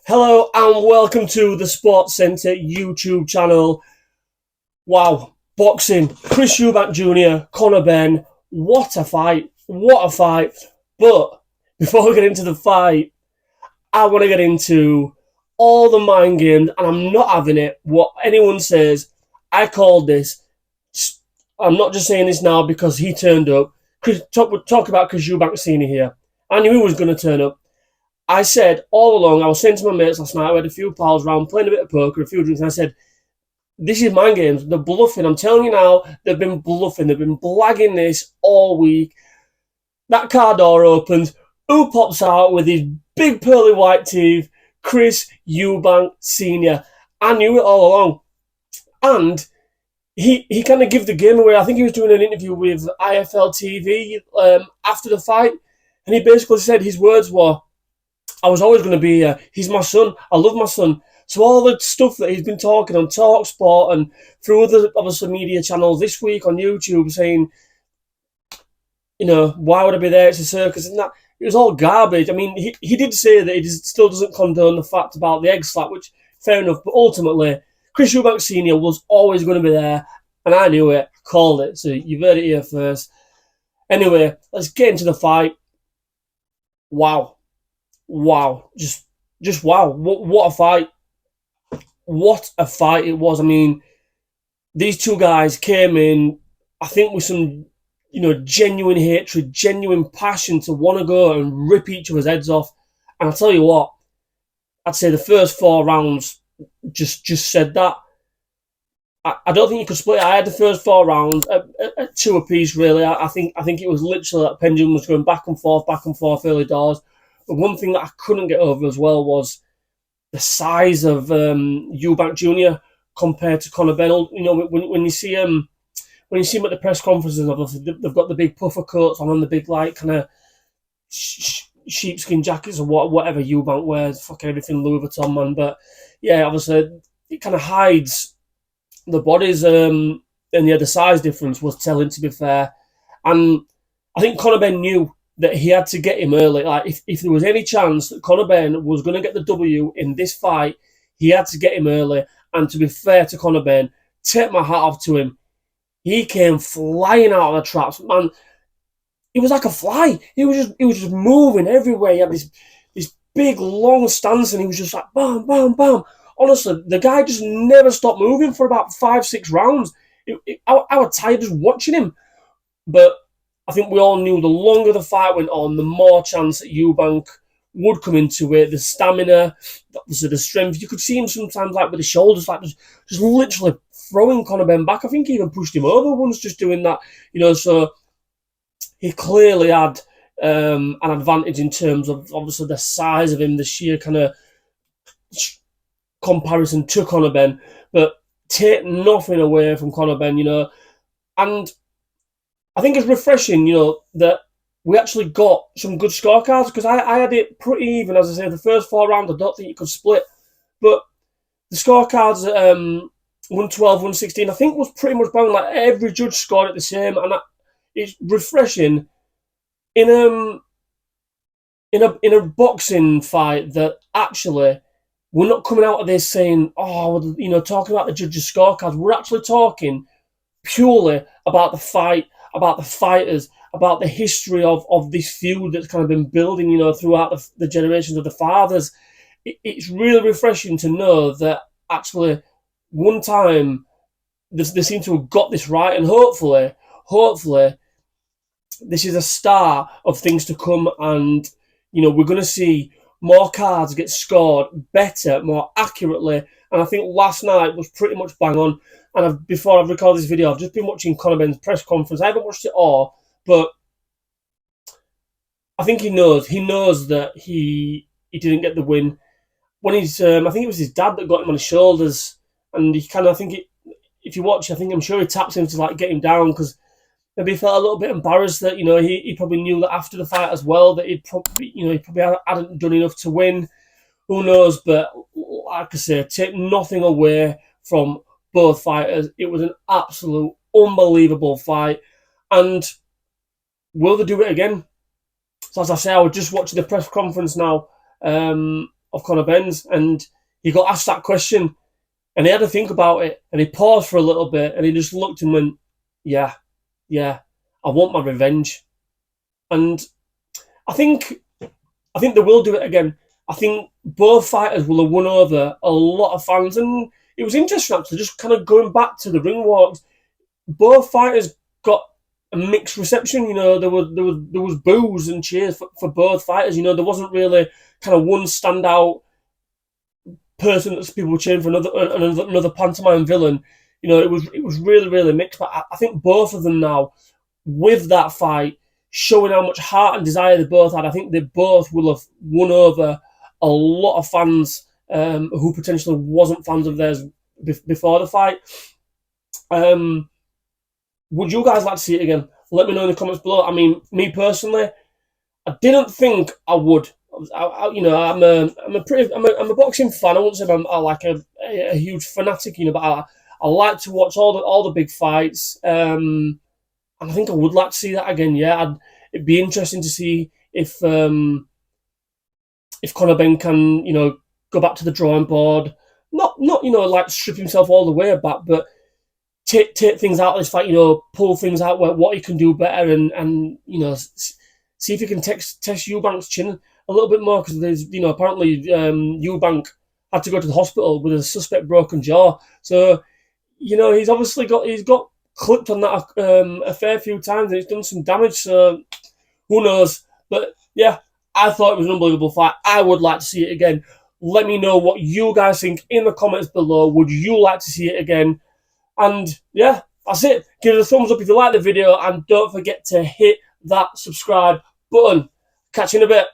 Hello and welcome to the Sports Centre YouTube channel. Wow, boxing. Chris Eubank Jr, Conor Benn. What a fight. What a fight. But before we get into the fight, I want to get into all the mind games, and I'm not having it. What anyone says, I called this. I'm not just saying this now because he turned up. Talk about Chris Eubank Sr. here. I knew he was going to turn up. I said all along, I was saying to my mates last night, we had a few pals around playing a bit of poker, a few drinks, and I said, this is mind games. They're bluffing. I'm telling you now, they've been bluffing. They've been blagging this all week. That car door opens. Who pops out with his big pearly white teeth? Chris Eubank Sr. I knew it all along. And he kind of gave the game away. I think he was doing an interview with IFL TV after the fight. And he basically said his words were, I was always going to be he's my son. I love my son. So all the stuff that he's been talking on TalkSport and through other obviously media channels this week on YouTube saying, why would I be there? It's a circus and that. It was all garbage. I mean, he did say that he still doesn't condone the fact about the egg slap, which fair enough. But ultimately, Chris Eubank Sr. was always going to be there, and I knew it. I called it. So you've heard it here first. Anyway, let's get into the fight. Wow. Just wow. What a fight. What a fight it was. I mean, these two guys came in, I think, with some, genuine hatred, genuine passion to want to go and rip each other's heads off. And I'll tell you what, I'd say the first 4 rounds just said that. I don't think you could split it. I had the first 4 rounds at two apiece, really. I think it was literally that pendulum was going back and forth early doors. But one thing that I couldn't get over as well was the size of Eubank Jr. compared to Conor Benn. When you see him at the press conferences, obviously they've got the big puffer coats on and the big kind of sheepskin jackets or whatever Eubank wears, fucking everything Louis Vuitton, man. But yeah, obviously it kind of hides the bodies, and the size difference was telling, to be fair. And I think Conor Benn knew that he had to get him early. Like, if there was any chance that Conor Benn was going to get the W in this fight, he had to get him early. And to be fair to Conor Benn, take my hat off to him. He came flying out of the traps, man. He was like a fly. He was just moving everywhere. He had this big long stance, and he was just like bam, bam, bam. Honestly, the guy just never stopped moving for about 5-6 rounds. I was tired just watching him. But I think we all knew the longer the fight went on, the more chance that Eubank would come into it. The stamina, the strength. You could see him sometimes like with the shoulders, like just literally throwing Conor Benn back. I think he even pushed him over once just doing that. So he clearly had an advantage in terms of obviously the size of him, the sheer kind of comparison to Conor Benn. But take nothing away from Conor Benn, and I think it's refreshing, that we actually got some good scorecards, because I had it pretty even, as I say, the first 4 rounds. I don't think you could split, but the scorecards at 112, 116, I think was pretty much bang. Like, every judge scored it the same, and it's refreshing in a boxing fight that actually we're not coming out of this saying, talking about the judges' scorecards. We're actually talking purely about the fight, about the fighters, about the history of this feud that's kind of been building, throughout the generations of the fathers. It's really refreshing to know that actually one time they seem to have got this right, and hopefully, this is a start of things to come, and we're going to see more cards get scored better, more accurately. And I think last night was pretty much bang on. And before I've recorded this video, I've just been watching Conor Benn's press conference. I haven't watched it all, but I think he knows. He knows that he didn't get the win. When I think it was his dad that got him on his shoulders, and he kind of, if you watch, I'm sure he taps him to get him down, because maybe he felt a little bit embarrassed that he probably knew that after the fight as well that he probably hadn't done enough to win. Who knows? But like I say, take nothing away from both fighters. It was an absolute unbelievable fight, and will they do it again? So as I say, I was just watching the press conference now. of Conor Benn's, and he got asked that question, and he had to think about it, and he paused for a little bit, and he just looked and went, yeah, I want my revenge. And I think they will do it again. I think both fighters will have won over a lot of fans, and it was interesting actually, just kind of going back to the ring walks. Both fighters got a mixed reception. You know, there was boos and cheers for both fighters. You know, there wasn't really kind of one standout person that people were cheering for, another pantomime villain. You know, it was really mixed. But I think both of them now, with that fight, showing how much heart and desire they both had, I think they both will have won over a lot of fans who potentially wasn't fans of theirs before the fight. Would you guys like to see it again? Let me know in the comments below. I mean, me personally, I didn't think I would. You know, I'm a boxing fan. I won't say I'm like a huge fanatic, you know, but I like to watch all the big fights. And I think I would like to see that again. Yeah, it'd be interesting to see if Conor Benn can, you know, go back to the drawing board. Not you know, like strip himself all the way back, but take things out of this fight. You know, pull things out where what he can do better, and you know, see if he can test Eubank's chin a little bit more, because there's, you know, apparently Eubank had to go to the hospital with a suspect broken jaw. So, you know, he's got clipped on that a fair few times, and it's done some damage. So who knows? But yeah, I thought it was an unbelievable fight. I would like to see it again. Let me know what you guys think in the comments below. Would you like to see it again? And yeah, that's it. Give it a thumbs up if you like the video, and don't forget to hit that subscribe button. Catch you in a bit.